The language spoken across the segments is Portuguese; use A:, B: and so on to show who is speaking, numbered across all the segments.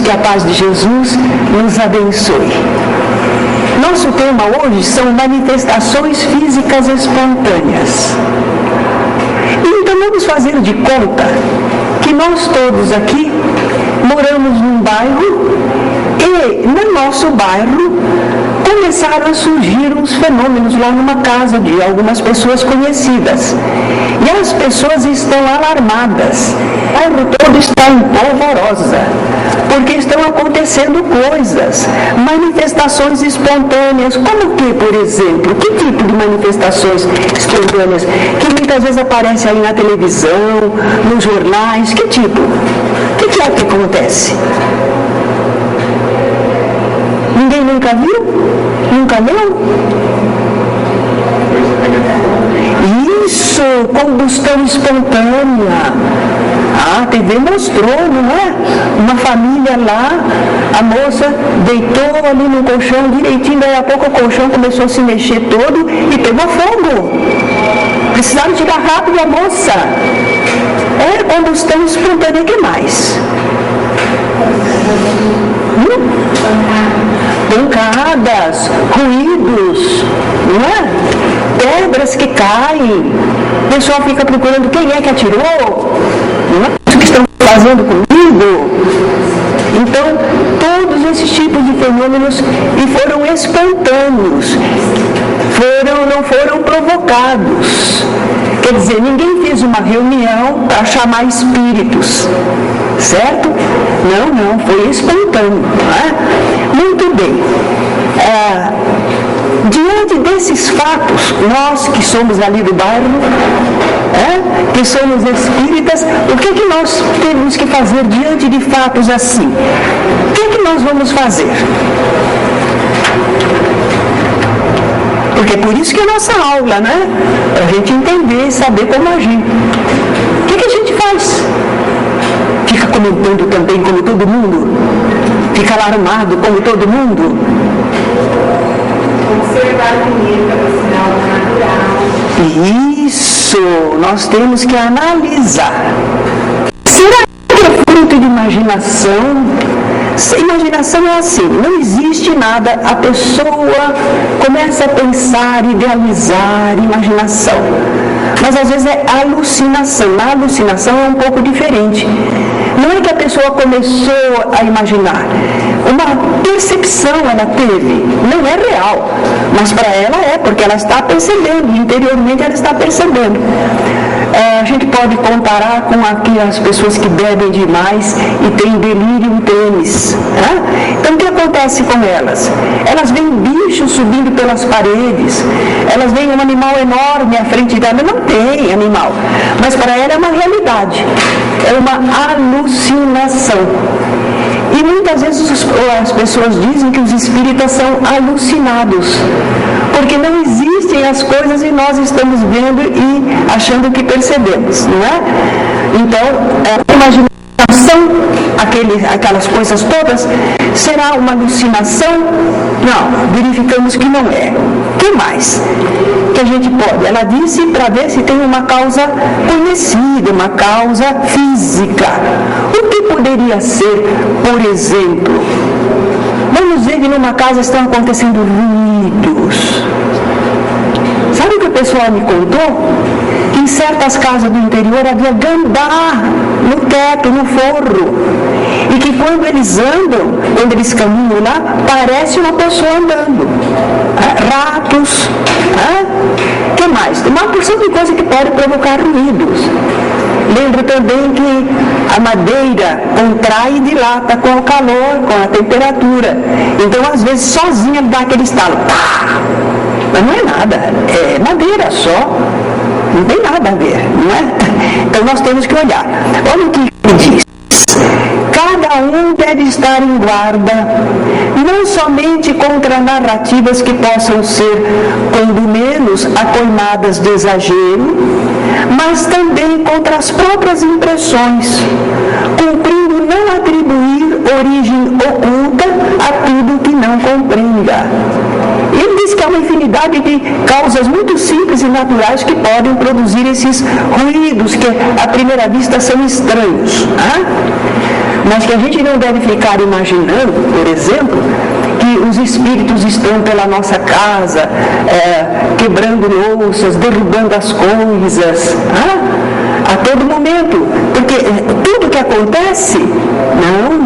A: Que a paz de Jesus nos abençoe. Nosso tema hoje são manifestações físicas espontâneas. Então vamos fazer de conta que nós todos aqui moramos num bairro e no nosso bairro começaram a surgir uns fenômenos lá numa casa de algumas pessoas conhecidas. E as pessoas estão alarmadas. O bairro todo está em polvorosa, porque estão acontecendo coisas, manifestações espontâneas. Como que, por exemplo? Que tipo de manifestações espontâneas? Que muitas vezes aparecem aí na televisão, nos jornais. Que tipo? O que é que acontece? Ninguém nunca viu? Nunca leu? Isso, combustão espontânea. A TV mostrou, não é? Uma família lá, a moça deitou ali no colchão direitinho, daí a pouco o colchão começou a se mexer todo e pegou fogo. Precisaram tirar rápido a moça. É combustão espontânea, o que mais? Pancadas, ruídos, não é? Pedras que caem. O pessoal fica procurando quem é que atirou. Não é isso que estão fazendo comigo? Então, todos esses tipos de fenômenos e foram espontâneos, não foram provocados. Quer dizer, ninguém fez uma reunião para chamar espíritos, certo? Não, foi espontâneo. Não é? Muito bem. Diante desses fatos, nós que somos ali do bairro, que somos espíritas, o que nós temos que fazer diante de fatos assim? O que nós vamos fazer? Porque é por isso que é a nossa aula, né? Para a gente entender e saber como agir. O que a gente faz? Fica comentando também como todo mundo? Fica alarmado como todo mundo?
B: Observar primeiro para o sinal natural.
A: Isso, nós temos que analisar. Será que é fruto de imaginação? Imaginação é assim, não existe nada, a pessoa começa a pensar, idealizar, imaginação. Mas às vezes é alucinação. A alucinação é um pouco diferente. Não é que a pessoa começou a imaginar, uma percepção ela teve, não é real, mas para ela é, porque ela está percebendo, interiormente ela está percebendo. A gente pode comparar com aquelas pessoas que bebem demais e têm delírio tênis. Então o que acontece com elas? Elas veem bichos subindo pelas paredes, elas veem um animal enorme à frente dela, não tem animal, mas para ela é uma realidade, é uma alucinação. E muitas vezes as pessoas dizem que os espíritas são alucinados, porque não existem as coisas e nós estamos vendo e achando que percebemos, não é? Então, a imaginação, aquelas coisas todas, será uma alucinação? Não, verificamos que não é. O que mais que a gente pode? Ela disse para ver se tem uma causa conhecida, uma causa física. O que poderia ser, por exemplo? Vamos ver que numa casa estão acontecendo ruídos. Sabe o que o pessoal me contou? Que em certas casas do interior havia gambá no teto, no forro. E que quando eles andam, quando eles caminham lá, parece uma pessoa andando. Ratos. O que mais? Tem uma porção de coisa que pode provocar ruídos. Lembro também que a madeira contrai e dilata com o calor, com a temperatura. Então, às vezes, sozinha ele dá aquele estalo. Pá! Mas não é nada, é madeira só. Não tem nada a ver, não é? Então, nós temos que olhar. Olha o que ele diz. Cada um deve estar em guarda, não somente contra narrativas que possam ser, quando menos, acoimadas de exagero, mas também contra as próprias impressões, cumprindo não atribuir origem oculta a tudo que não compreenda. Ele diz que há uma infinidade de causas muito simples e naturais que podem produzir esses ruídos que, à primeira vista, são estranhos. mas que a gente não deve ficar imaginando, por exemplo, que os espíritos estão pela nossa casa, quebrando louças, derrubando as coisas, a todo momento, porque tudo que acontece, não.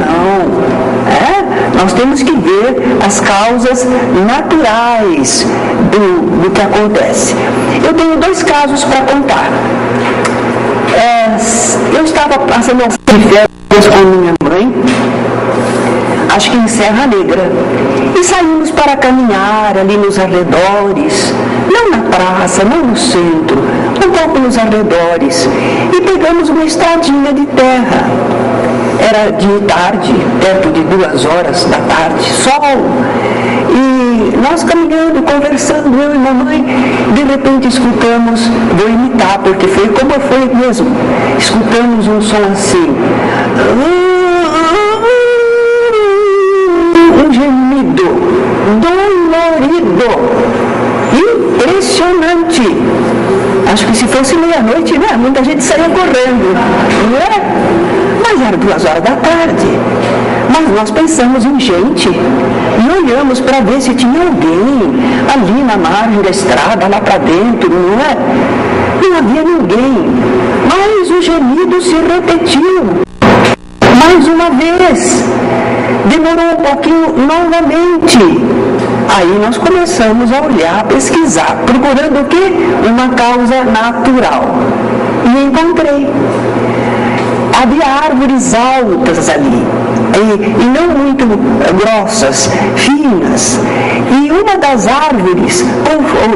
A: Nós temos que ver as causas naturais do que acontece. Eu tenho 2 casos para contar. Eu estava passando as férias com minha mãe, acho que em Serra Negra, e saímos para caminhar ali nos arredores, não na praça, não no centro, um pouco nos arredores, e pegamos uma estradinha de terra. Era de tarde, perto de 2 horas da tarde, sol, e nós caminhando, conversando, eu e mamãe, de repente escutamos, vou imitar, porque foi como foi mesmo, escutamos um som assim, um gemido dolorido, impressionante. Acho que se fosse meia-noite, né, muita gente saía correndo, não é? Mas era 2 horas da tarde. Mas nós pensamos em gente e olhamos para ver se tinha alguém ali na margem da estrada, lá para dentro, não é? Não havia ninguém. Mas o gemido se repetiu mais uma vez. Demorou um pouquinho novamente. Aí nós começamos a olhar, a pesquisar, procurando o quê? Uma causa natural. E encontrei. Havia árvores altas ali, e não muito grossas, finas. E uma das árvores,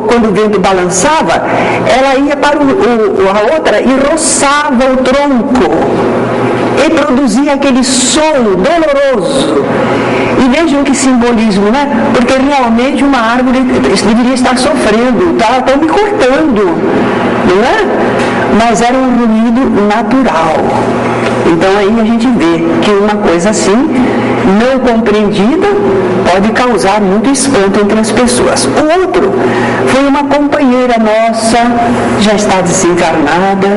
A: quando o vento balançava, ela ia para a outra e roçava o tronco. E produzia aquele som doloroso. E vejam que simbolismo, né? Porque realmente uma árvore deveria estar sofrendo, estava me cortando, não é? Mas era um ruído natural. Então aí a gente vê que uma coisa assim, não compreendida, pode causar muito espanto entre as pessoas. O outro foi uma companheira nossa, já está desencarnada,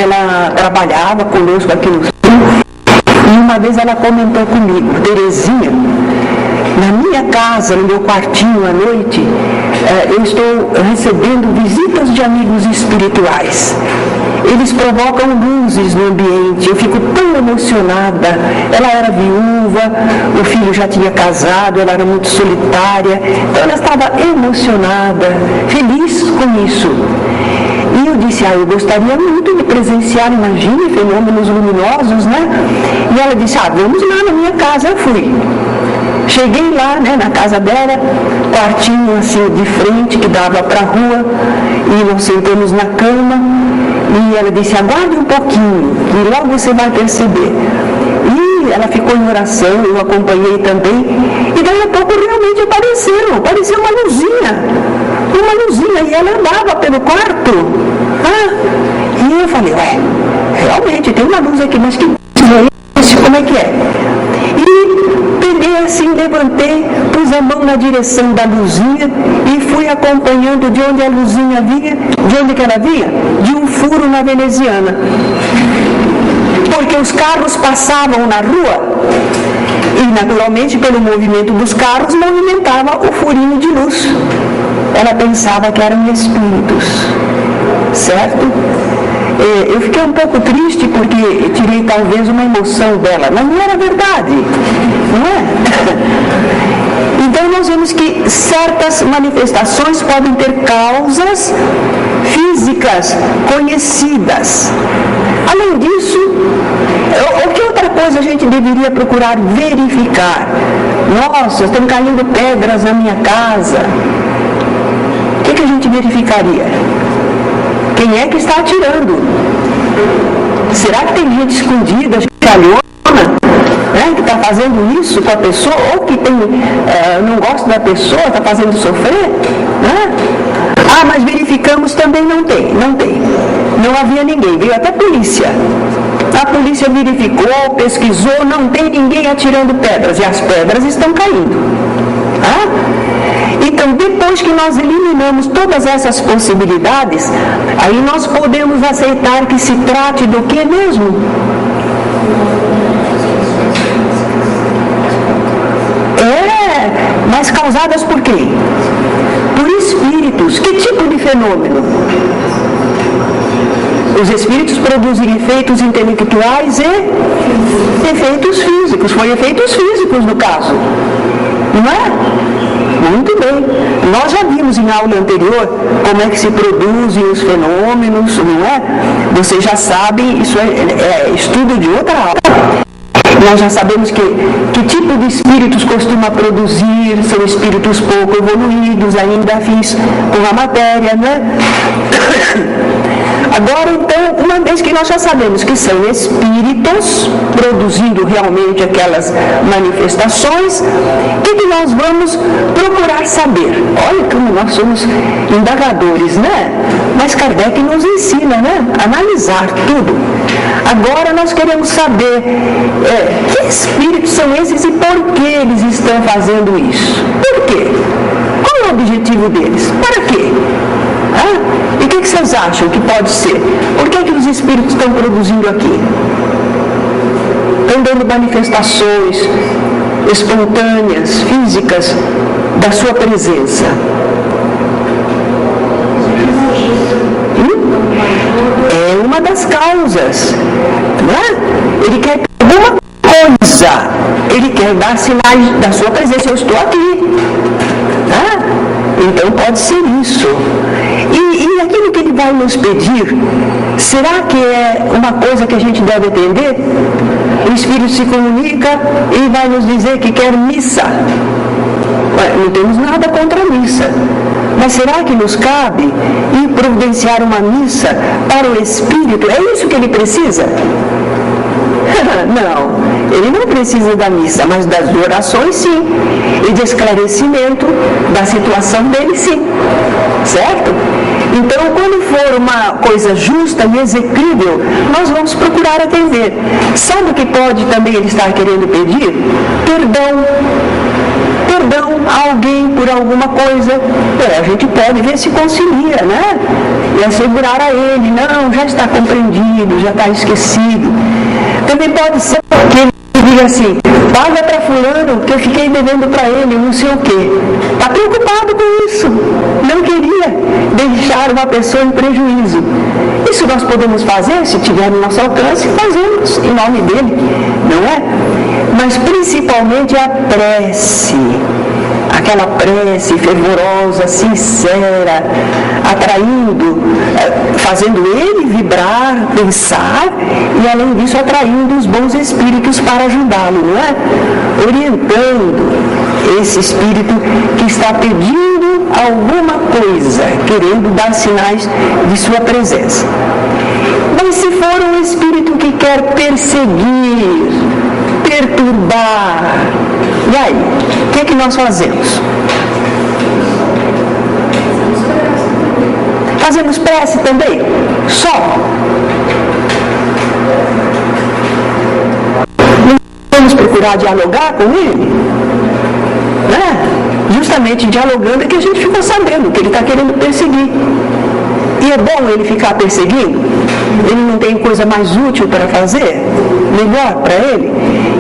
A: ela trabalhava conosco aqui no Sul, e uma vez ela comentou comigo, Terezinha, na minha casa, no meu quartinho à noite, eu estou recebendo visitas de amigos espirituais. Eles provocam luzes no ambiente, eu fico tão emocionada. Ela era viúva, o filho já tinha casado, ela era muito solitária, então ela estava emocionada, feliz com isso. E eu disse, eu gostaria muito de presenciar, imagine, fenômenos luminosos, né? E ela disse, vamos lá na minha casa. Eu fui. Cheguei lá, né, na casa dela, quartinho assim de frente, que dava para a rua, e nós sentamos na cama, e ela disse, aguarde um pouquinho, e logo você vai perceber. E ela ficou em oração, eu acompanhei também, e daí a pouco realmente apareceu uma luzinha, e ela andava pelo quarto. E eu falei, realmente tem uma luz aqui, mas que como é que é? E peguei assim, levantei, pus a mão na direção da luzinha e fui acompanhando de onde a luzinha vinha. De onde que ela vinha? De um furo na veneziana. Porque os carros passavam na rua e naturalmente pelo movimento dos carros movimentava o furinho de luz. Ela pensava que eram espíritos, certo? Eu fiquei um pouco triste porque tirei talvez uma emoção dela, mas não era verdade, não é? Então nós vemos que certas manifestações podem ter causas físicas conhecidas. Além disso, o que outra coisa a gente deveria procurar verificar? Nossa, estão caindo pedras na minha casa. O que a gente verificaria? Quem é que está atirando? Será que tem gente escondida, chalhona, né, que está fazendo isso com a pessoa, ou que não gosta da pessoa, está fazendo sofrer? Né? Mas verificamos também não tem. Não havia ninguém, veio até a polícia. A polícia verificou, pesquisou, não tem ninguém atirando pedras, e as pedras estão caindo. Então, depois que nós eliminamos todas essas possibilidades, aí nós podemos aceitar que se trate do que mesmo? quem? Por espíritos. Que tipo de fenômeno? Os espíritos produzem efeitos intelectuais e efeitos físicos. Foi efeitos físicos no caso. Não é? Muito bem. Nós já vimos em aula anterior como é que se produzem os fenômenos, não é? Vocês já sabem, isso é estudo de outra aula. Nós já sabemos que tipo de espíritos costuma produzir, são espíritos pouco evoluídos, ainda afins com a matéria, né? Agora, então, uma vez que nós já sabemos que são espíritos produzindo realmente aquelas manifestações, o que nós vamos procurar saber? Olha como nós somos indagadores, né? Mas Kardec nos ensina, né? Analisar tudo. Agora nós queremos saber que espíritos são esses e por que eles estão fazendo isso. Por quê? Qual é o objetivo deles? Para quê? E o que vocês acham que pode ser? Por que os espíritos estão produzindo aqui? Estão dando manifestações espontâneas, físicas, da sua presença. É uma das causas. Não é? Ele quer alguma coisa. Ele quer dar sinais da sua presença. Eu estou aqui. Então pode ser isso. E aquilo que ele vai nos pedir, será que é uma coisa que a gente deve entender? O Espírito se comunica e vai nos dizer que quer missa. Não temos nada contra a missa. Mas será que nos cabe ir providenciar uma missa para o Espírito? É isso que ele precisa? Não, ele não precisa da missa, mas das orações sim, e de esclarecimento da situação dele sim, certo? Então, quando for uma coisa justa e executível, nós vamos procurar atender. Sabe o que pode também ele estar querendo pedir? Perdão a alguém por alguma coisa. A gente pode ver se concilia, né? E assegurar a ele, não, já está compreendido, já está esquecido. Também pode ser que ele diga assim, paga para fulano que eu fiquei devendo para ele, não sei o quê. Está preocupado com isso. Não queria deixar uma pessoa em prejuízo. Isso nós podemos fazer, se tiver no nosso alcance, fazemos em nome dele, não é? Mas principalmente a prece. Aquela prece fervorosa, sincera, atraindo, fazendo ele vibrar, pensar, e além disso atraindo os bons espíritos para ajudá-lo, não é? Orientando esse espírito que está pedindo alguma coisa, querendo dar sinais de sua presença. Mas se for um espírito que quer perseguir, perturbar, e aí, o que nós fazemos? Fazemos prece também? Só? Vamos procurar dialogar com ele? Justamente dialogando é que a gente ficou sabendo que ele está querendo perseguir. E é bom ele ficar perseguindo? Ele não tem coisa mais útil para fazer? Melhor para ele?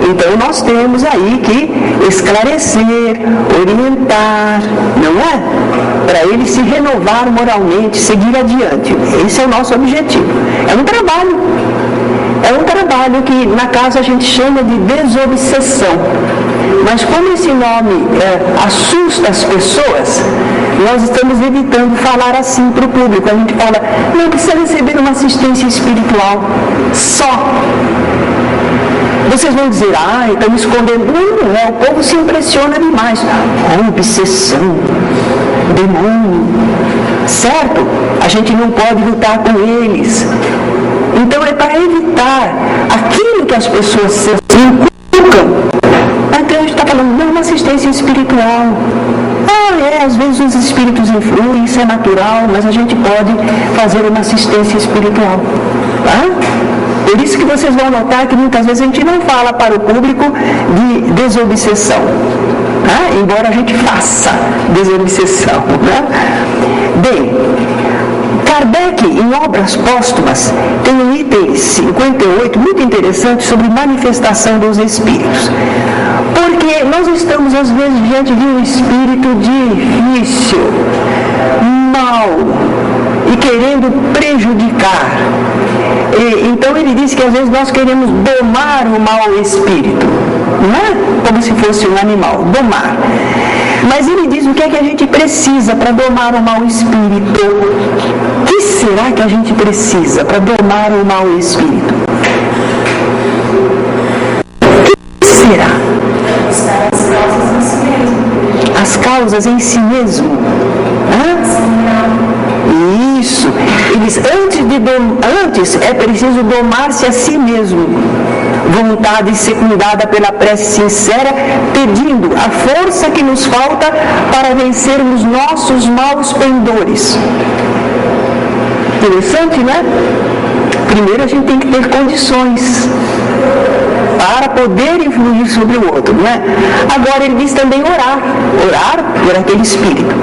A: Então nós temos aí que esclarecer, orientar, não é? Para ele se renovar moralmente, seguir adiante. Esse é o nosso objetivo. É um trabalho. É um trabalho que na casa a gente chama de desobsessão. Mas como esse nome assusta as pessoas, nós estamos evitando falar assim para o público. A gente fala, não precisa receber uma assistência espiritual só. Vocês vão dizer, estão escondendo. Não, o povo se impressiona demais. Obsessão, demônio, certo? A gente não pode lutar com eles. Então é para evitar aquilo que as pessoas se inculcam. Então a gente está falando, não, uma assistência espiritual. Às vezes os espíritos influem, isso é natural, mas a gente pode fazer uma assistência espiritual. Por isso que vocês vão notar que muitas vezes a gente não fala para o público de desobsessão. Embora a gente faça desobsessão. Bem, Kardec, em Obras Póstumas, tem um item 58 muito interessante sobre manifestação dos espíritos. Porque nós estamos, às vezes, diante de um espírito difícil, mau e querendo prejudicar. Então ele diz que às vezes nós queremos domar o mau espírito, não é como se fosse um animal, domar. Mas ele diz o que é que a gente precisa para domar o mau espírito. O que será que a gente precisa para domar o mau espírito? O que será? As causas em si mesmo. Isso. Eles, antes é preciso domar-se a si mesmo. Vontade secundada pela prece sincera, pedindo a força que nos falta para vencermos nossos maus pendores. Interessante, né? Primeiro a gente tem que ter condições para poder influir sobre o outro, né? Agora ele diz também orar por aquele espírito.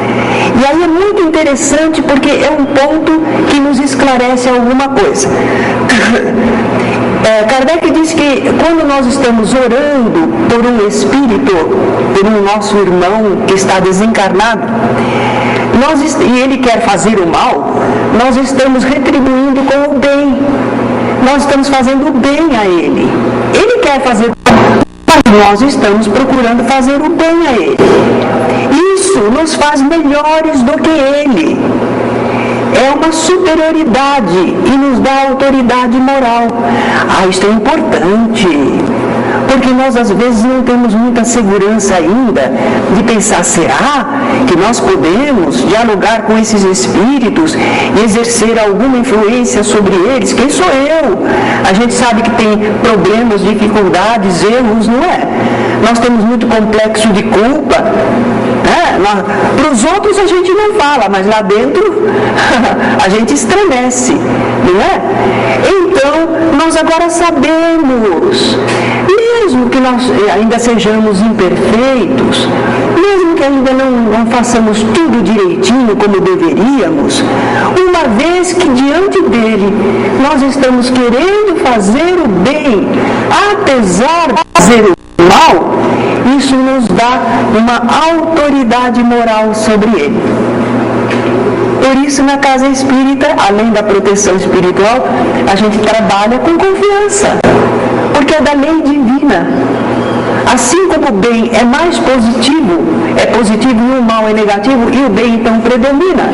A: E aí é muito interessante porque é um ponto que nos esclarece alguma coisa. Kardec diz que quando nós estamos orando por um espírito, por um nosso irmão que está desencarnado, e ele quer fazer o mal, nós estamos retribuindo com o bem. Nós estamos fazendo o bem a ele. Ele quer fazer o mal, mas nós estamos procurando fazer o bem a ele. Isso nos faz melhores do que ele. É uma superioridade e nos dá autoridade moral. Isso é importante, porque nós às vezes não temos muita segurança ainda de pensar, será que nós podemos dialogar com esses espíritos e exercer alguma influência sobre eles? Quem sou eu? A gente sabe que tem problemas, dificuldades, erros, não é? Nós temos muito complexo de culpa. Para os outros a gente não fala, mas lá dentro a gente estremece, não é? Então, nós agora sabemos, mesmo que nós ainda sejamos imperfeitos, mesmo que ainda não façamos tudo direitinho como deveríamos, uma vez que diante dele nós estamos querendo fazer o bem, apesar de fazer o mal, isso nos dá uma autoridade moral sobre ele. Por isso, na casa espírita, além da proteção espiritual, a gente trabalha com confiança, porque é da lei divina. Assim como o bem é mais positivo e o mal é negativo, e o bem então predomina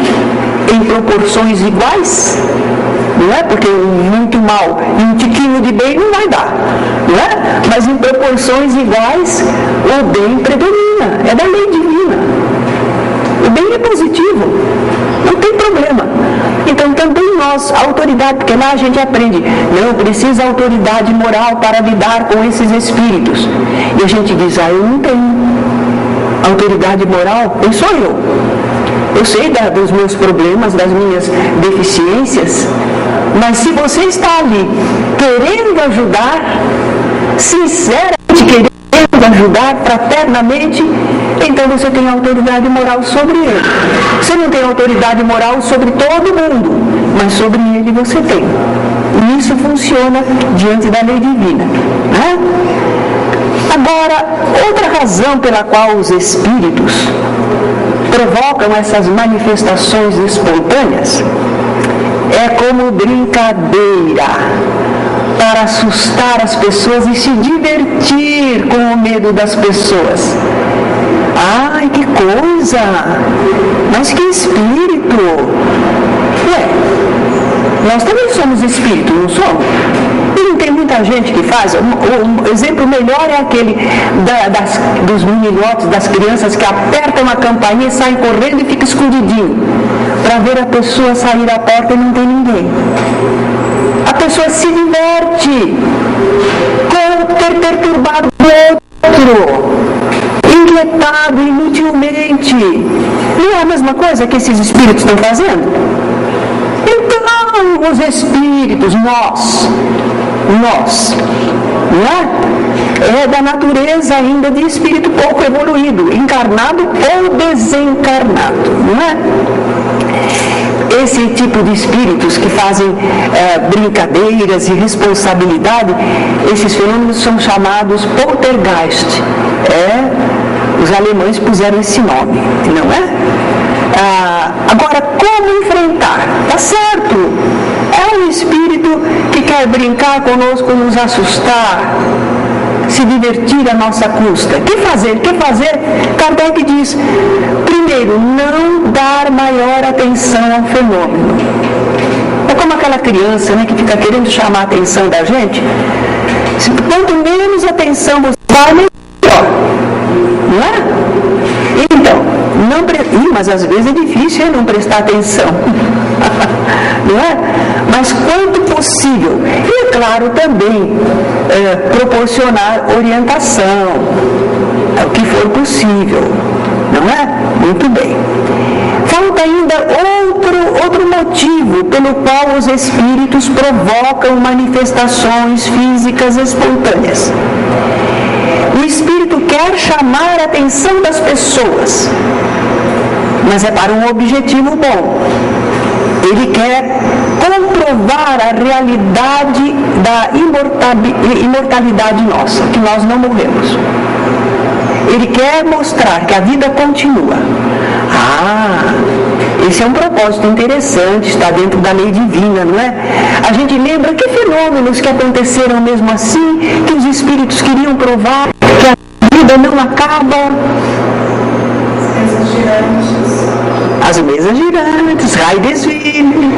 A: em proporções iguais, não é? Porque muito mal e um tiquinho de bem não vai dar, não é? Mas em proporções iguais, o bem predomina, é da lei divina. O bem é positivo, não tem problema. Então também nós, a autoridade, porque lá a gente aprende, não precisa autoridade moral para lidar com esses espíritos. E a gente diz, eu não tenho autoridade moral, quem sou eu? Eu sei dos meus problemas, das minhas deficiências, mas se você está ali querendo ajudar, sinceramente querendo ajudar fraternamente, então você tem autoridade moral sobre ele. Você não tem autoridade moral sobre todo mundo, mas sobre ele você tem. E isso funciona diante da lei divina, né? Agora, outra razão pela qual os espíritos provocam essas manifestações espontâneas é como brincadeira, para assustar as pessoas e se divertir com o medo das pessoas. Ai, que coisa! Mas que espírito! Nós também somos espíritos, não somos? E não tem muita gente que faz. O exemplo melhor é aquele dos menilotes, das crianças que apertam a campainha e saem correndo e ficam escondidinho, para ver a pessoa sair da porta e não tem ninguém. A pessoa se diverte com ter perturbado o outro, inquietado inutilmente. Não é a mesma coisa que esses espíritos estão fazendo? Então, os espíritos, nós, não é? É da natureza ainda de espírito pouco evoluído, encarnado ou desencarnado, não é? esse tipo de espíritos que fazem brincadeiras e responsabilidade, esses fenômenos são chamados poltergeist. Os alemães puseram esse nome, não é? Agora, como enfrentar? Tá certo, é um espírito que quer brincar conosco, nos assustar, se divertir à nossa custa. O que fazer? Kardec diz, primeiro, não dar maior atenção ao fenômeno. É como aquela criança, né, que fica querendo chamar a atenção da gente. Quanto menos atenção você dá, melhor. Não é? Então, mas às vezes é difícil não prestar atenção. Não é? Mas quanto possível. E, é claro, também proporcionar orientação, o que for possível. Não é? Muito bem. Falta ainda outro motivo pelo qual os espíritos provocam manifestações físicas espontâneas. O espírito quer chamar a atenção das pessoas, mas é para um objetivo bom. Ele quer comprovar a realidade da imortalidade nossa, que nós não morremos. Ele quer mostrar que a vida continua. Esse é um propósito interessante, está dentro da lei divina, não é? A gente lembra que fenômenos que aconteceram mesmo assim, que os espíritos queriam provar que a vida não acaba. As mesas girantes, raio desfile,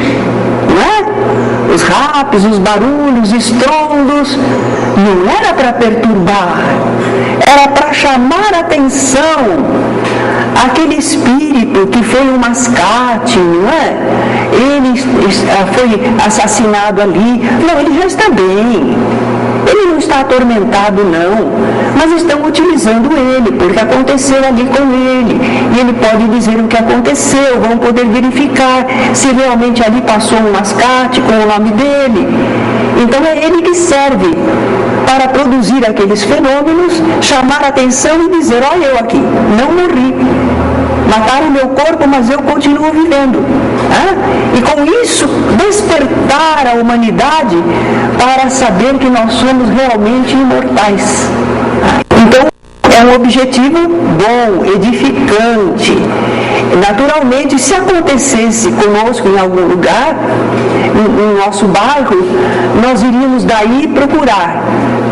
A: não é? Os rapos, os barulhos, estrondos, não era para perturbar, era para chamar a atenção. Aquele espírito que foi um mascate, não é? Ele foi assassinado ali. Não, ele já está bem. Ele não está atormentado, não. Mas estão utilizando ele, porque aconteceu ali com ele. E ele pode dizer o que aconteceu, vão poder verificar se realmente ali passou um mascate com o nome dele. Então é ele que serve para produzir aqueles fenômenos, chamar a atenção e dizer, olha eu aqui, não morri. Mataram o meu corpo, mas eu continuo vivendo. E com isso, despertar a humanidade para saber que nós somos realmente imortais. Então, é um objetivo bom, edificante. Naturalmente, se acontecesse conosco em algum lugar, no nosso bairro, nós iríamos daí procurar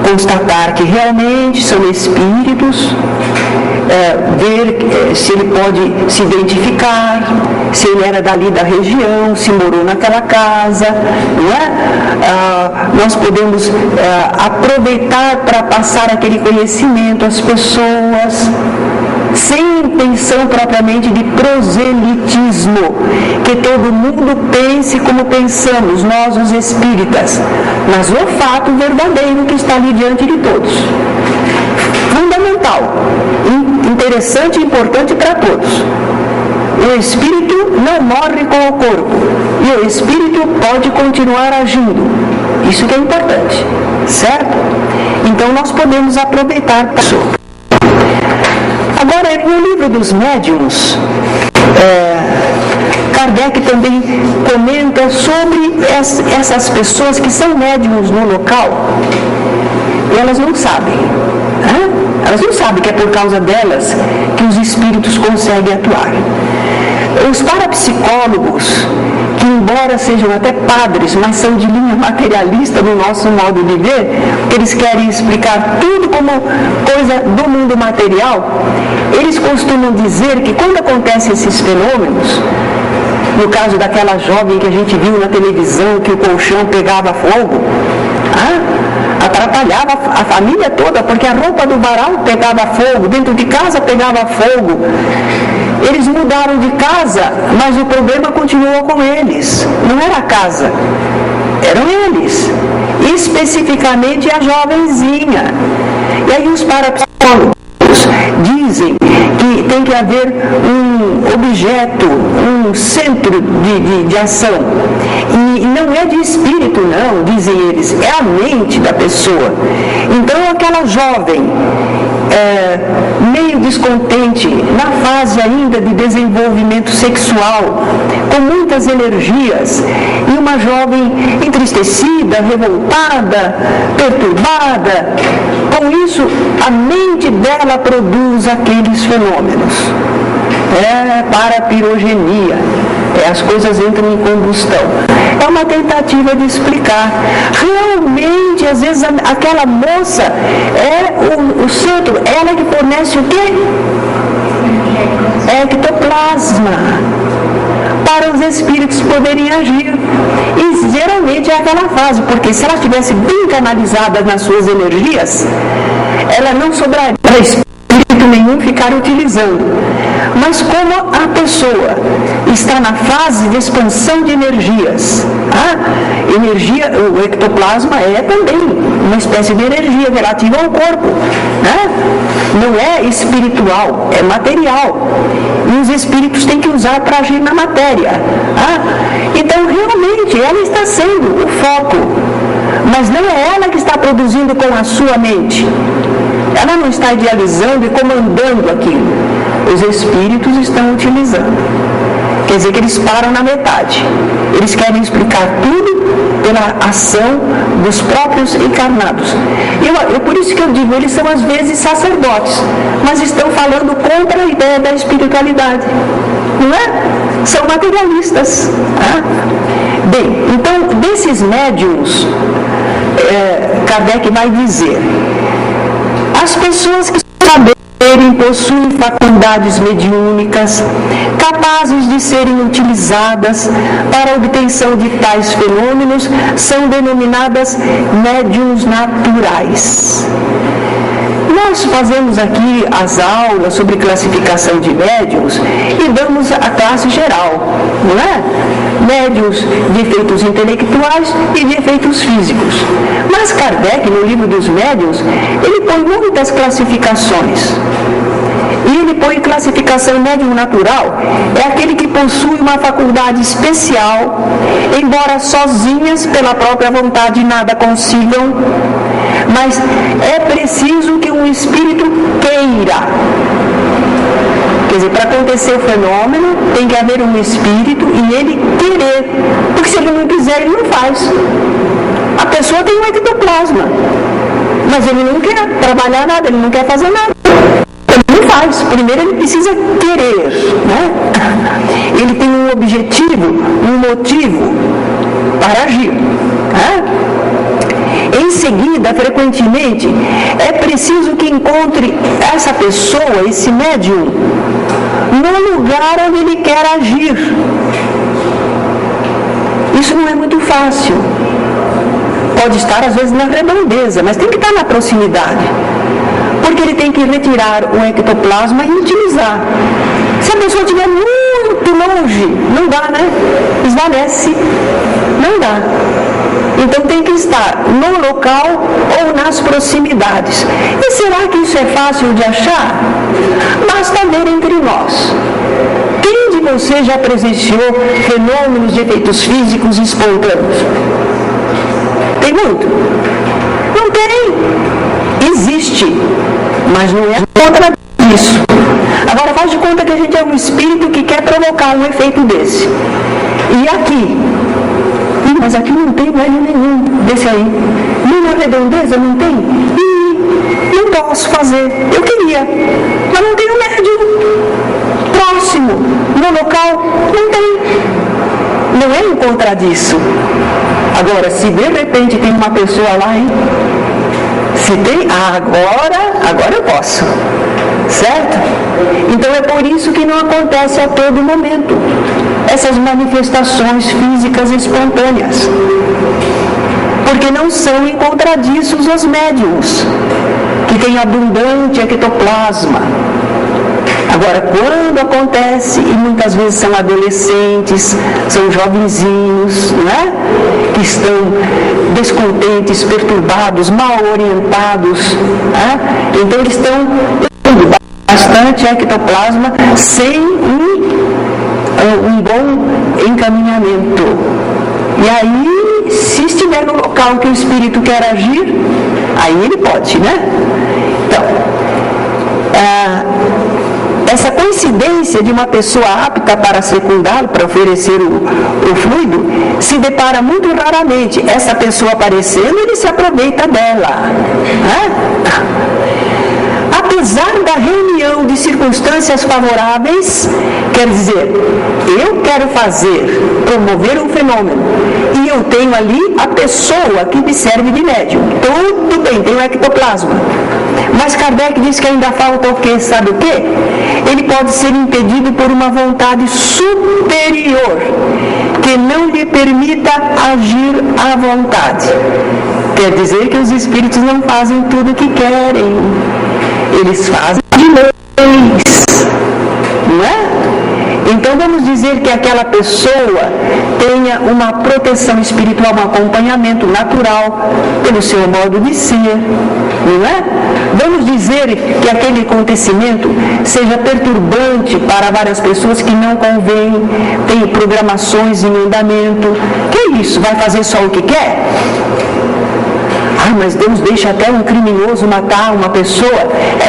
A: constatar que realmente são espíritos, ver se ele pode se identificar, se ele era dali da região, se morou naquela casa, não é? Nós podemos aproveitar para passar aquele conhecimento às pessoas, sem intenção propriamente de proselitismo, que todo mundo pense como pensamos, nós os espíritas, mas o fato verdadeiro que está ali diante de todos. Fundamental, interessante e importante para todos. O espírito não morre com o corpo, e o espírito pode continuar agindo. Isso que é importante, certo? Então nós podemos aproveitar para isso. Agora, no livro dos médiuns, Kardec também comenta sobre essas pessoas que são médiuns no local. Elas não sabem. Elas não sabem que é por causa delas que os espíritos conseguem atuar. Os parapsicólogos, que embora sejam até padres, mas são de linha materialista no nosso modo de ver, porque eles querem explicar tudo como coisa do mundo material, eles costumam dizer que quando acontecem esses fenômenos, no caso daquela jovem que a gente viu na televisão, que o colchão pegava fogo, atrapalhava a família toda, porque a roupa do varal pegava fogo, dentro de casa pegava fogo. Eles mudaram de casa, mas o problema continuou com eles. Não era a casa, eram eles. Especificamente a jovenzinha. E aí os parapsicólogos dizem que tem que haver um objeto, um centro de ação. E não é de espírito, não, dizem eles, é a mente da pessoa. Então aquela jovem, meio meio descontente, na fase ainda de desenvolvimento sexual, com muitas energias, e uma jovem entristecida, revoltada, perturbada. Com isso, a mente dela produz aqueles fenômenos. Parapirogenia. As coisas entram em combustão. É uma tentativa de explicar. Realmente, às vezes, aquela moça é o centro, ela que fornece o quê? Ectoplasma. Para os espíritos poderem agir. E geralmente é aquela fase, porque se ela estivesse bem canalizada nas suas energias, ela não sobraria para espírito nenhum ficar utilizando. Mas como a pessoa está na fase de expansão de energias, o ectoplasma é também uma espécie de energia relativa ao corpo, não é espiritual, é material, e os espíritos têm que usar para agir na matéria. Então realmente ela está sendo o foco, mas não é ela que está produzindo com a sua mente, ela não está idealizando e comandando aquilo. Os espíritos estão utilizando. Quer dizer que eles param na metade. Eles querem explicar tudo pela ação dos próprios encarnados. Por isso que eu digo, eles são às vezes sacerdotes, mas estão falando contra a ideia da espiritualidade. Não é? São materialistas. Bem, então, desses médiuns, Kardec vai dizer: as pessoas que possuem faculdades mediúnicas capazes de serem utilizadas para a obtenção de tais fenômenos são denominadas médiuns naturais. Nós fazemos aqui as aulas sobre classificação de médiuns e damos a classe geral, não é? Médiuns de efeitos intelectuais e de efeitos físicos. Mas Kardec, no livro dos médiuns, ele põe muitas classificações. E ele põe classificação médium natural, é aquele que possui uma faculdade especial, embora sozinhas, pela própria vontade, nada consigam, mas é preciso que um espírito queira. Quer dizer, para acontecer o fenômeno, tem que haver um espírito e ele querer, porque se ele não quiser, ele não faz. A pessoa tem um ectoplasma, mas ele não quer trabalhar nada, ele não quer fazer nada. Ele não faz. Primeiro ele precisa querer, né? Ele tem um objetivo, um motivo para agir, né? Em seguida, frequentemente, é preciso que encontre essa pessoa, esse médium, no lugar onde ele quer agir. Isso não é muito fácil. Pode estar, às vezes, na redondeza, mas tem que estar na proximidade. Porque ele tem que retirar o ectoplasma e utilizar. Se a pessoa estiver muito longe, não dá, né? Esvalece. Não dá. Então tem que estar no local ou nas proximidades. E será que isso é fácil de achar? Basta ver entre nós. Quem de vocês já presenciou fenômenos de efeitos físicos espontâneos? Tem muito? Não tem. Existe, mas não é contra isso. Agora faz de conta que a gente é um espírito que quer provocar um efeito desse. E aqui? Mas aqui não tem médium nenhum desse aí. Nem na redondeza não tem. E não posso fazer. Eu queria, mas não tenho médium. Próximo, no local, não tem. Não é em contra disso. Agora, se de repente tem uma pessoa lá, hein? Se tem, agora eu posso. Certo? Então é por isso que não acontece a todo momento essas manifestações físicas espontâneas. Porque não são em contradiços os médiuns, que têm abundante ectoplasma. Agora, quando acontece, e muitas vezes são adolescentes, são jovenzinhos, né? Que estão descontentes, perturbados, mal orientados, né? Então eles estão bastante ectoplasma sem um bom encaminhamento. E aí, se estiver no local que o espírito quer agir, aí ele pode, né? Então, experiência de uma pessoa apta para secundá-lo, para oferecer o fluido, se depara muito raramente. Essa pessoa aparecendo, ele se aproveita dela. Apesar da reunião de circunstâncias favoráveis, quer dizer, eu quero promover um fenômeno, e eu tenho ali a pessoa que me serve de médium. Tudo bem, tem o ectoplasma. Mas Kardec diz que ainda falta o quê? Sabe o quê? Ele pode ser impedido por uma vontade superior, que não lhe permita agir à vontade. Quer dizer que os espíritos não fazem tudo o que querem. Eles fazem de leis, não é? Então vamos dizer que aquela pessoa tenha uma proteção espiritual, um acompanhamento natural pelo seu modo de ser, não é? Vamos dizer que aquele acontecimento seja perturbante para várias pessoas que não convém, tem programações em andamento. Que é isso? Vai fazer só o que quer? Mas Deus deixa até um criminoso matar uma pessoa.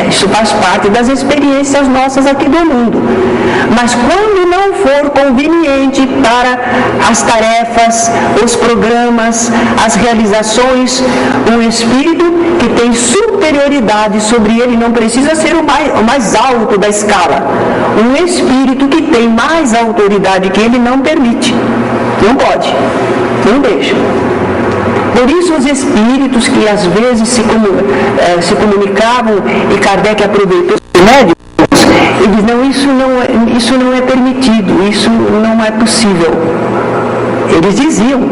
A: Isso faz parte das experiências nossas aqui do mundo. Mas quando não for conveniente para as tarefas, os programas, as realizações, um espírito que tem superioridade sobre ele, não precisa ser o mais alto da escala. Um espírito que tem mais autoridade que ele não permite. Não pode. Não deixa. Por isso os espíritos que às vezes se comunicavam, e Kardec aproveitou os médios, e diz, não, isso não é permitido, isso não é possível. Eles diziam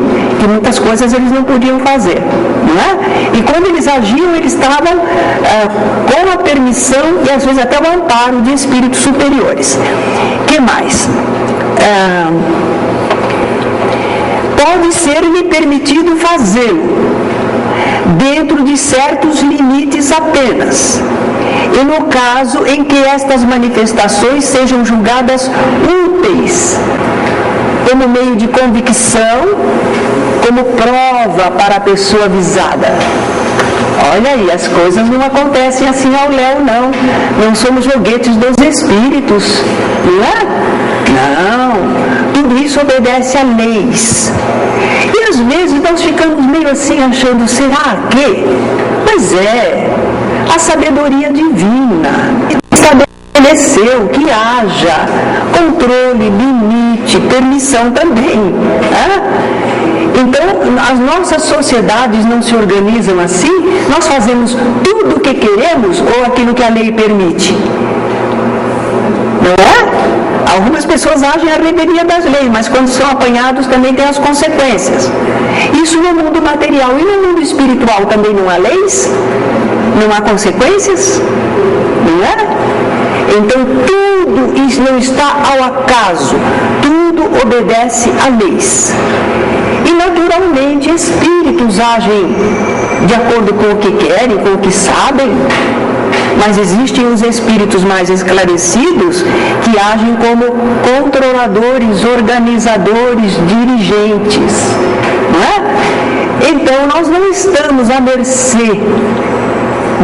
A: que muitas coisas eles não podiam fazer, não é? E quando eles agiam, eles estavam com a permissão e às vezes até o amparo de espíritos superiores. O que mais? Pode ser-lhe permitido fazê-lo, dentro de certos limites apenas, e no caso em que estas manifestações sejam julgadas úteis, como meio de convicção, como prova para a pessoa avisada. Olha aí, as coisas não acontecem assim ao léu, não somos joguetes dos espíritos, não é? Não, tudo isso obedece a leis. E às vezes nós ficamos meio assim achando, será que? Mas a sabedoria divina estabeleceu que haja controle, limite, permissão também. Então, as nossas sociedades não se organizam assim, nós fazemos tudo o que queremos ou aquilo que a lei permite. Não é? Algumas pessoas agem à revelia das leis, mas quando são apanhados também tem as consequências. Isso no mundo material. E no mundo espiritual também não há leis? Não há consequências? Não é? Então tudo isso não está ao acaso. Tudo obedece a leis. E naturalmente espíritos agem de acordo com o que querem, com o que sabem. Mas existem os espíritos mais esclarecidos que agem como controladores, organizadores, dirigentes. Não é? Então nós não estamos à mercê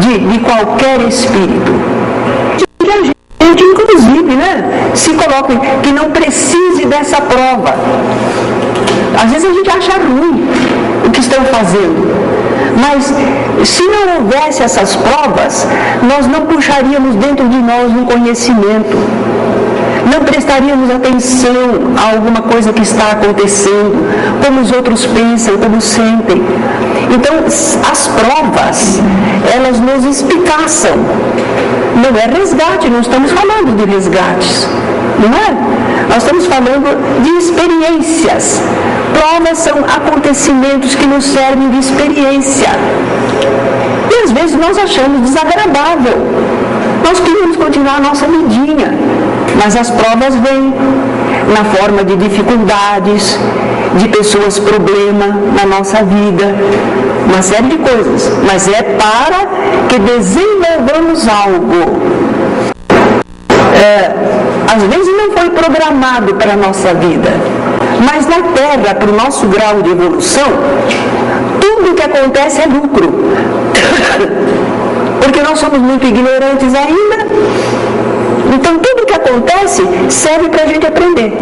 A: de qualquer espírito. Que a gente, inclusive, se coloque que não precise dessa prova. Às vezes a gente acha ruim o que estão fazendo. Mas se não houvesse essas provas, nós não puxaríamos dentro de nós um conhecimento. Não prestaríamos atenção a alguma coisa que está acontecendo, como os outros pensam, como sentem. Então, as provas, elas nos espicaçam. Não é resgate, não estamos falando de resgates. Não é? Nós estamos falando de experiências. Provas são acontecimentos que nos servem de experiência. E às vezes nós achamos desagradável. Nós queremos continuar a nossa vidinha. Mas as provas vêm na forma de dificuldades, de pessoas problema na nossa vida, uma série de coisas. Mas é para que desenvolvamos algo. Às vezes não foi programado para a nossa vida, mas na Terra, para o nosso grau de evolução, tudo que acontece é lucro. Porque nós somos muito ignorantes ainda. Então tudo que acontece serve para a gente aprender.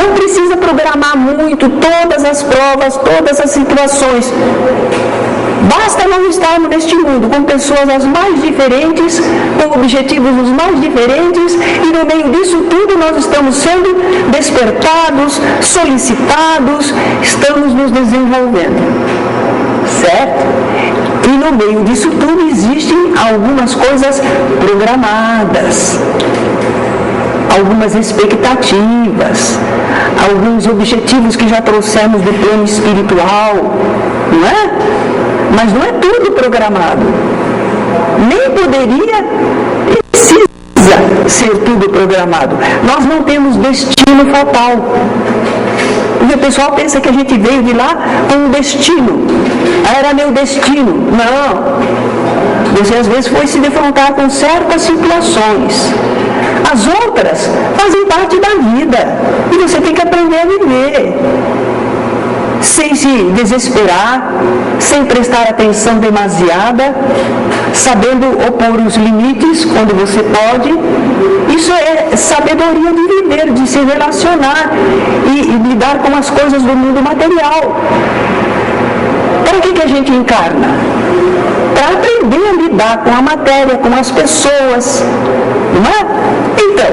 A: Não precisa programar muito todas as provas, todas as situações. Basta não estarmos neste mundo com pessoas as mais diferentes, com objetivos os mais diferentes, e no meio disso tudo nós estamos sendo despertados, solicitados, estamos nos desenvolvendo. Certo? E no meio disso tudo existem algumas coisas programadas, algumas expectativas, alguns objetivos que já trouxemos do plano espiritual, não é? Mas não é tudo programado. Nem poderia, precisa ser tudo programado. Nós não temos destino fatal. Porque o pessoal pensa que a gente veio de lá com um destino. Era meu destino. Não. Você às vezes foi se defrontar com certas situações. As outras fazem parte da vida. E você tem que aprender a viver. Sem se desesperar, sem prestar atenção demasiada, sabendo opor os limites quando você pode. Isso é sabedoria de viver, de se relacionar e lidar com as coisas do mundo material. Para que a gente encarna? Para aprender a lidar com a matéria, com as pessoas. Não é? Então,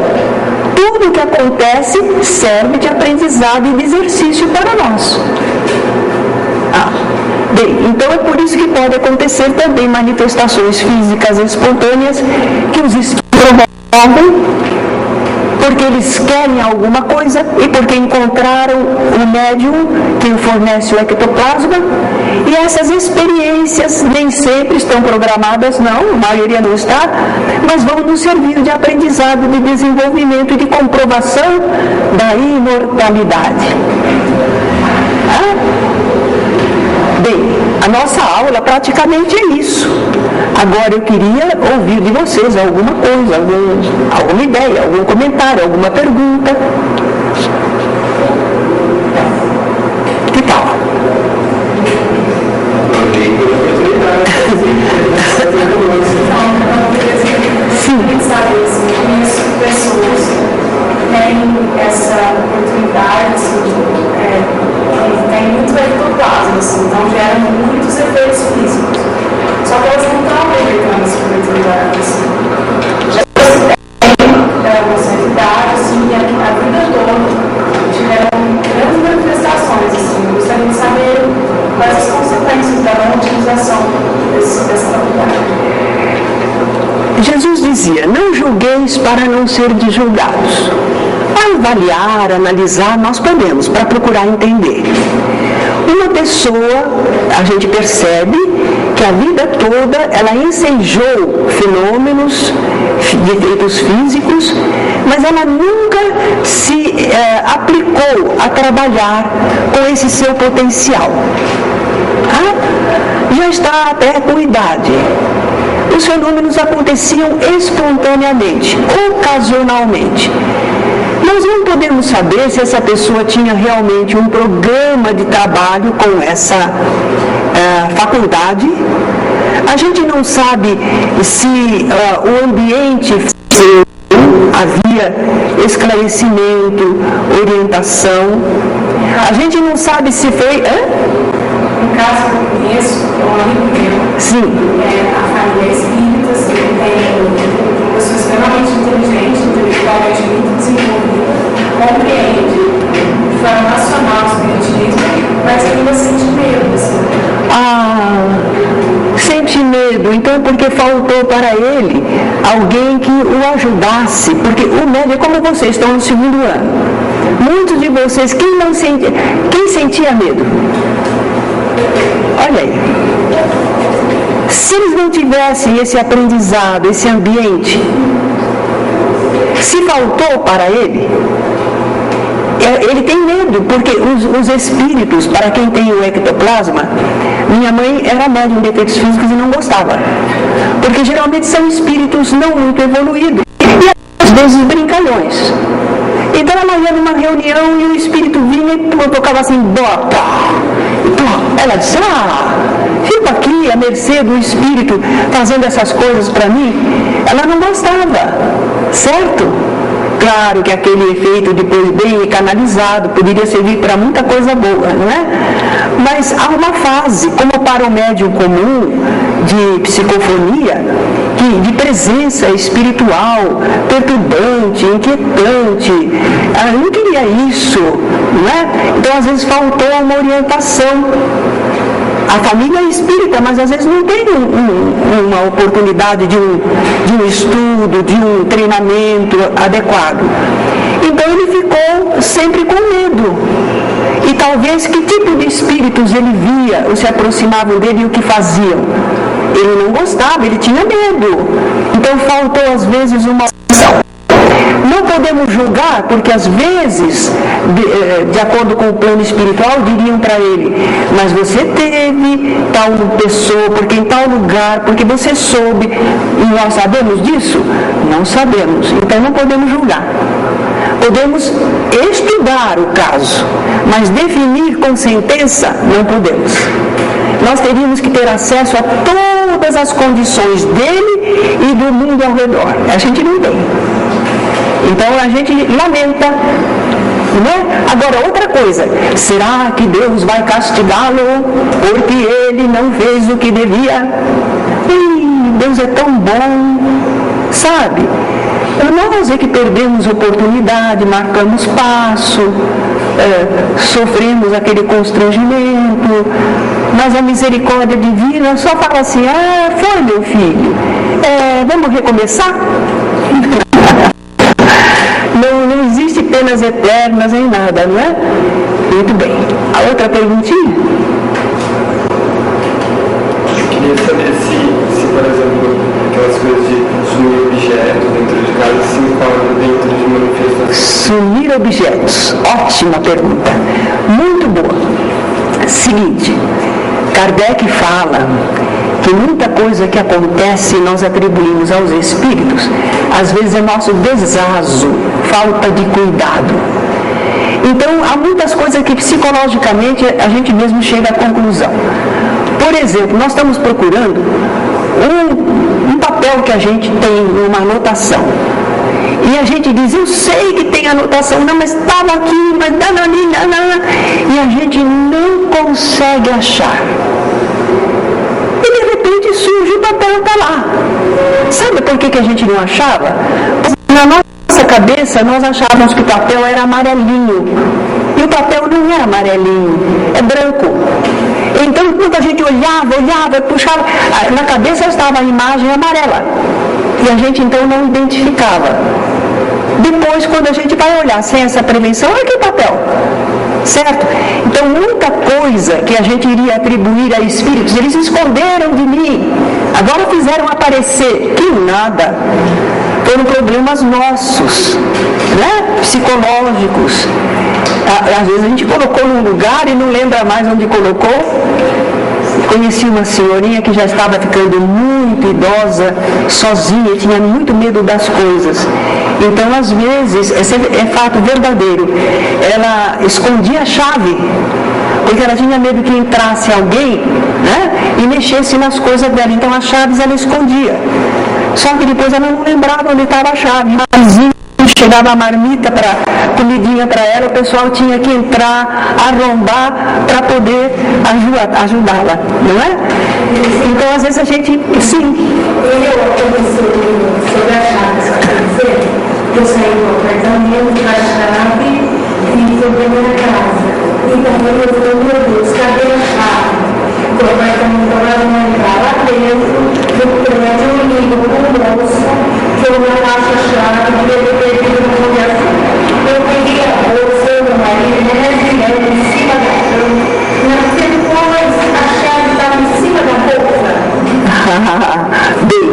A: tudo que acontece serve de aprendizado e de exercício para nós. Bem, então é por isso que pode acontecer também manifestações físicas espontâneas que os espíritos provocam, porque eles querem alguma coisa e porque encontraram o médium que fornece o ectoplasma, e essas experiências nem sempre estão programadas, não, a maioria não está, mas vão nos servir de aprendizado, de desenvolvimento e de comprovação da imortalidade. Bem, a nossa aula praticamente é isso. Agora eu queria ouvir de vocês alguma coisa, alguma ideia, algum comentário, alguma pergunta. Que tal? Sim.
B: Sabe, assim, conheço pessoas que têm essa oportunidade, assim, tem muito ectoplasma, assim, então geram muitos efeitos físicos. Só que elas não estão aproveitando essa oportunidade, assim. Elas têm uma certa idade, assim, e a vida toda tiveram grandes manifestações, assim. Eu gostaria de saber quais as consequências da não utilização dessa faculdade.
A: Jesus dizia: não julgueis para não serdes julgados. Para avaliar, analisar, nós podemos, para procurar entender. Uma pessoa, a gente percebe que a vida toda ela ensejou fenômenos de efeitos físicos, mas ela nunca se aplicou a trabalhar com esse seu potencial. Já está até com idade. Os fenômenos aconteciam espontaneamente, ocasionalmente. Nós não podemos saber se essa pessoa tinha realmente um programa de trabalho com essa faculdade. A gente não sabe se o ambiente havia esclarecimento, orientação. A gente não sabe se foi...
B: No caso que eu conheço, é um amigo meu.
A: Sim.
B: A família é espírita, assim, tem uma pessoa extremamente inteligente, intelectualmente muito desenvolvida, compreende de forma nacional o espiritismo, mas ainda sente medo, assim.
A: Sente medo, então porque faltou para ele alguém que o ajudasse, porque o médium é como vocês estão no segundo ano. Muitos de vocês, quem sentia medo? Olha aí. Se eles não tivessem esse aprendizado, esse ambiente, se faltou para ele, ele tem medo, porque os espíritos, para quem tem o ectoplasma, minha mãe era médium de efeitos físicos e não gostava, porque geralmente são espíritos não muito evoluídos e às vezes brincalhões. Então ela ia numa reunião e o espírito vinha e tocava assim, bota. Ela disse, fico aqui à mercê do Espírito fazendo essas coisas para mim. Ela não gostava, certo? Claro que aquele efeito depois bem canalizado poderia servir para muita coisa boa, não é? Mas há uma fase, como para o médium comum, de psicofonia, de presença espiritual, perturbante, inquietante. Ela não queria isso, não é? Então às vezes faltou uma orientação. A família é espírita, mas às vezes não tem uma oportunidade de um estudo, de um treinamento adequado. Então ele ficou sempre com medo. E talvez que tipo de espíritos ele via, ou se aproximavam dele e o que faziam? Ele não gostava, ele tinha medo. Então faltou às vezes uma ação. Não podemos julgar, porque às vezes, de acordo com o plano espiritual, diriam para ele: mas você teve tal pessoa, porque em tal lugar, porque você soube. E nós sabemos disso? Não sabemos. Então não podemos julgar. Podemos estudar o caso, mas definir com sentença não podemos. Nós teríamos que ter acesso a todas as condições dele e do mundo ao redor. A gente não tem. Então a gente lamenta, né? Agora outra coisa, será que Deus vai castigá-lo porque ele não fez o que devia? Deus é tão bom, sabe? Nós é que perdemos oportunidade, marcamos passo, sofremos aquele constrangimento, mas a misericórdia divina só fala assim: foi meu filho, vamos recomeçar? Não existe penas eternas em nada, não é? Muito bem. A outra perguntinha?
C: Eu queria saber se, por exemplo, aquelas coisas de sumir objetos dentro de casa se enquadram dentro de manifestações.
A: Sumir objetos. Ótima pergunta. Muito boa. Seguinte, Kardec fala que muita coisa que acontece nós atribuímos aos espíritos, às vezes é nosso desazo, falta de cuidado. Então, há muitas coisas que psicologicamente a gente mesmo chega à conclusão. Por exemplo, nós estamos procurando um papel que a gente tem, uma anotação. E a gente diz: eu sei que tem anotação, não, mas estava aqui, mas não. E a gente não consegue achar. Surge o papel, está lá. Sabe por que a gente não achava? Na nossa cabeça nós achávamos que o papel era amarelinho. E o papel não é amarelinho, é branco. Então quando a gente olhava, puxava, na cabeça estava a imagem amarela. E a gente então não identificava. Depois, quando a gente vai olhar sem essa prevenção, olha que papel. Certo? Então, muita coisa que a gente iria atribuir a espíritos, eles esconderam de mim. Agora fizeram aparecer. Que nada. Foram problemas nossos, né? Psicológicos. Às vezes a gente colocou num lugar e não lembra mais onde colocou. Conheci uma senhorinha que já estava ficando muito idosa, sozinha, tinha muito medo das coisas. Então, às vezes, esse é fato verdadeiro, ela escondia a chave, porque ela tinha medo que entrasse alguém, né, e mexesse nas coisas dela. Então, as chaves ela escondia. Só que depois ela não lembrava onde estava a chave. Chegava a marmita, comidinha para ela, o pessoal tinha que entrar, arrombar para poder ajudá-la, não é? Então, às vezes a gente, sim.
B: Sobre a chave, só quer dizer, eu saí do apartamento, da chave e fui para minha casa. Então eu falei: meu Deus, cadê a chave? O apartamento agora não entrar lá dentro, do prédio eu ligo para o moço, que eu não acho a chave, que ele perdido no conversa. Eu peguei a bolsa, meu marido, em cima da cama. Depois a chave estava em cima da bolsa.
A: Bem,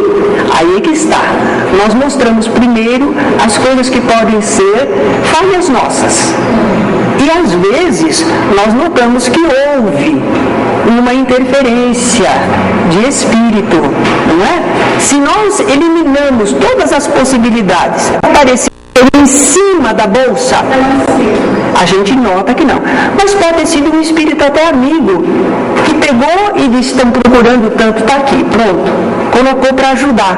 A: aí é que está. Nós mostramos primeiro as coisas que podem ser falhas nossas. E às vezes nós notamos que houve uma interferência de espírito, não é? Se nós eliminamos todas as possibilidades, aparecer em cima da bolsa? A gente nota que não. Mas pode ter sido um espírito até amigo, que pegou e disse, estão procurando tanto, está aqui, pronto. Colocou para ajudar.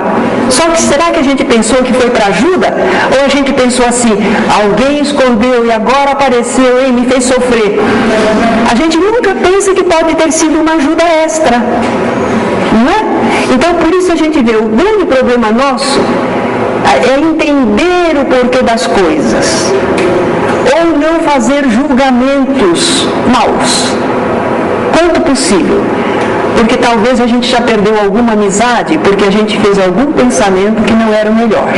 A: Só que será que a gente pensou que foi para ajuda? Ou a gente pensou assim, alguém escondeu e agora apareceu e me fez sofrer? A gente nunca pensa que pode ter sido uma ajuda extra. Não é? Então, por isso a gente vê, o grande problema nosso é entender o porquê das coisas. Ou não fazer julgamentos maus. Quanto possível. Porque talvez a gente já perdeu alguma amizade, porque a gente fez algum pensamento que não era o melhor.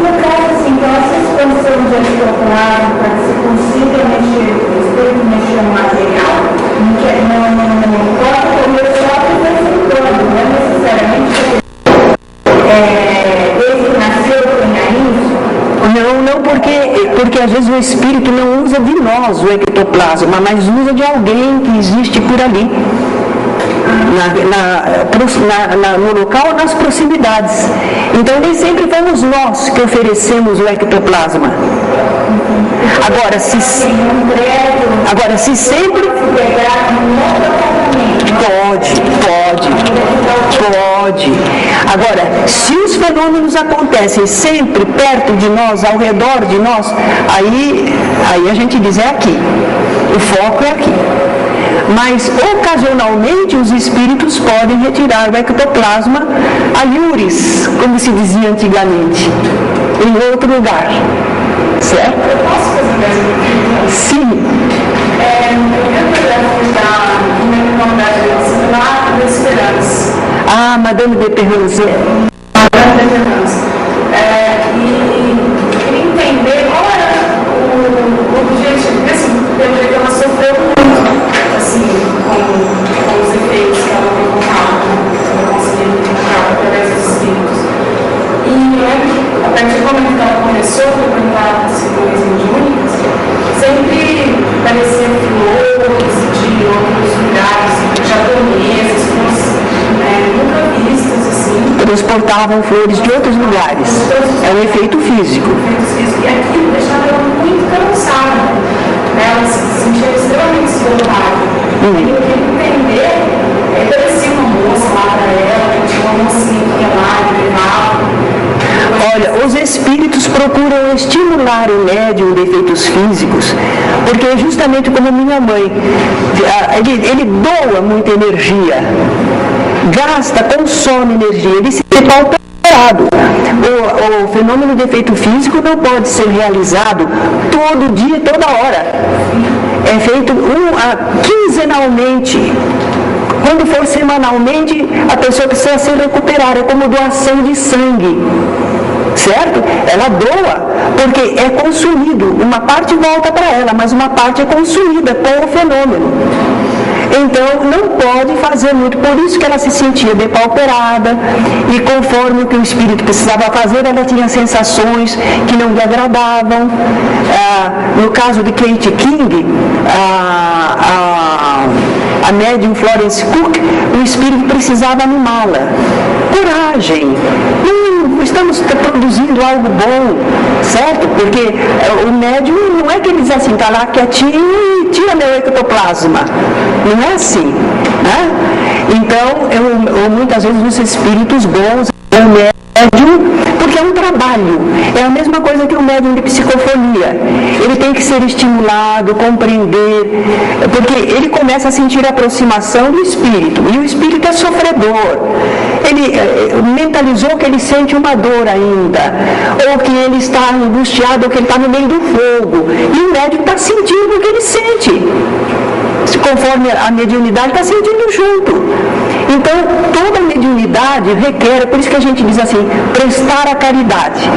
B: No caso, assim, que essa expansão de articulado, para que se consiga mexer, o espírito mexer no material, não importa como eu só apresentando, não é necessariamente desde que nasceu tenha isso.
A: Não, porque às vezes o espírito não usa de nós o ectoplasma, mas usa de alguém que existe por ali. No local, nas proximidades. Então nem sempre fomos nós que oferecemos o ectoplasma. Agora, se sempre pode. Agora, se os fenômenos acontecem sempre perto de nós, ao redor de nós, aí a gente diz, é aqui. O foco é aqui. Mas, ocasionalmente, os espíritos podem retirar o ectoplasma alhures, como se dizia antigamente, em outro lugar. Certo?
B: Eu posso fazer mais uma pergunta?
A: Sim.
B: Eu me lembro lá da Esperança.
A: Ah, Madame de Perronzé.
B: Madame de Perronzé. E queria entender qual era o objetivo, porque assim, pelo jeito ela sofreu muito, assim, com os efeitos que ela tem contato, que ela conseguiu encontrar através dos espíritos. E eu lembro que, a partir do momento que ela começou a frequentar as figuras mediúnicas, sempre apareciam flores de outros lugares, japoneses, nunca vistas assim.
A: Transportavam flores de outros lugares. É um efeito físico.
B: E aquilo deixava ela muito cansada. Ela se sentia extremamente esgotada. E eu queria entender, parecia uma moça lá para ela, tinha uma mocinha que ia lá e levava.
A: Olha, os espíritos procuram estimular o médium de efeitos físicos, porque é justamente como minha mãe, ele doa muita energia, gasta, consome energia, ele se vê pauperado. O fenômeno de efeito físico não pode ser realizado todo dia, toda hora. É feito quinzenalmente. Quando for semanalmente, a pessoa precisa se recuperar, é como doação de sangue. Certo? Ela doa, porque é consumido. Uma parte volta para ela, mas uma parte é consumida com o fenômeno. Então, não pode fazer muito. Por isso que ela se sentia depauperada, e conforme o que o espírito precisava fazer, ela tinha sensações que não lhe agradavam. No caso de Kate King, a médium Florence Cook, o espírito precisava animá-la. Coragem! Estamos produzindo algo bom, certo? Porque o médium não é que ele diz assim, está lá quietinho e tira meu ectoplasma. Não é assim, né? Então, muitas vezes os espíritos bons, o médium, porque é um trabalho. É a mesma coisa que o médium de psicofonia. Ele tem que ser estimulado, compreender, porque ele começa a sentir a aproximação do espírito. E o espírito é sofredor. Ele mentalizou que ele sente uma dor ainda, ou que ele está angustiado, ou que ele está no meio do fogo. E o médium está sentindo o que ele sente. Conforme a mediunidade está sentindo junto. Então, toda mediunidade requer, por isso que a gente diz assim, prestar a caridade.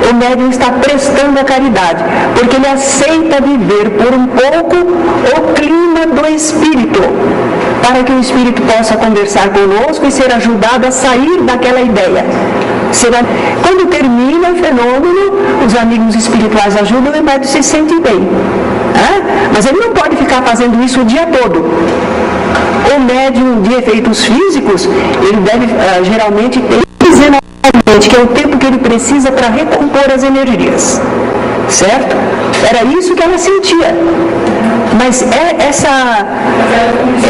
A: O médium está prestando a caridade, porque ele aceita viver por um pouco o clima do espírito, para que o espírito possa conversar conosco e ser ajudado a sair daquela ideia. Quando termina o fenômeno, os amigos espirituais ajudam e o médium se sente bem. Mas ele não pode ficar fazendo isso o dia todo. O médium de efeitos físicos, ele deve geralmente ter que é o tempo que ele precisa para recompor as energias, certo? Era isso que ela sentia. Mas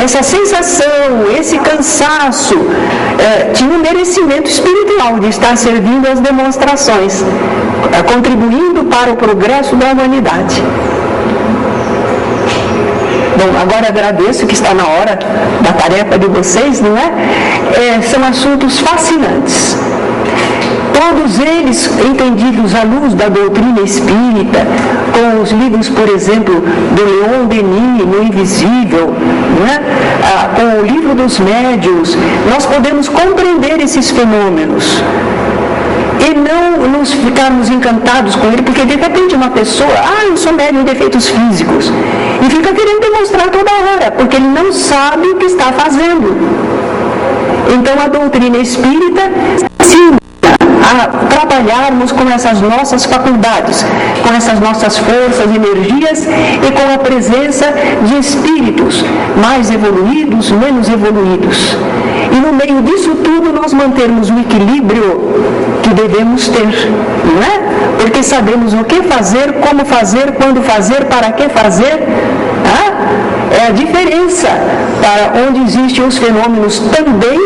A: essa sensação, esse cansaço, tinha um merecimento espiritual de estar servindo às demonstrações, contribuindo para o progresso da humanidade. Bom, agora agradeço que está na hora da tarefa de vocês, não é? São assuntos fascinantes. Todos eles entendidos à luz da doutrina espírita, com os livros, por exemplo, do Leon Denis, No Invisível, né? Com o livro dos médiuns, nós podemos compreender esses fenômenos e não nos ficarmos encantados com ele, porque de repente uma pessoa, eu sou médium de efeitos físicos, e fica querendo demonstrar toda hora, porque ele não sabe o que está fazendo. Então a doutrina espírita ensina a trabalharmos com essas nossas faculdades, com essas nossas forças, energias e com a presença de espíritos mais evoluídos, menos evoluídos. E no meio disso tudo nós mantermos o equilíbrio que devemos ter, não é? Porque sabemos o que fazer, como fazer, quando fazer, para que fazer. É a diferença para onde existem os fenômenos também,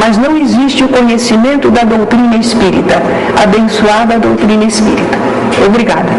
A: mas não existe o conhecimento da doutrina espírita. Abençoada doutrina espírita. Obrigada.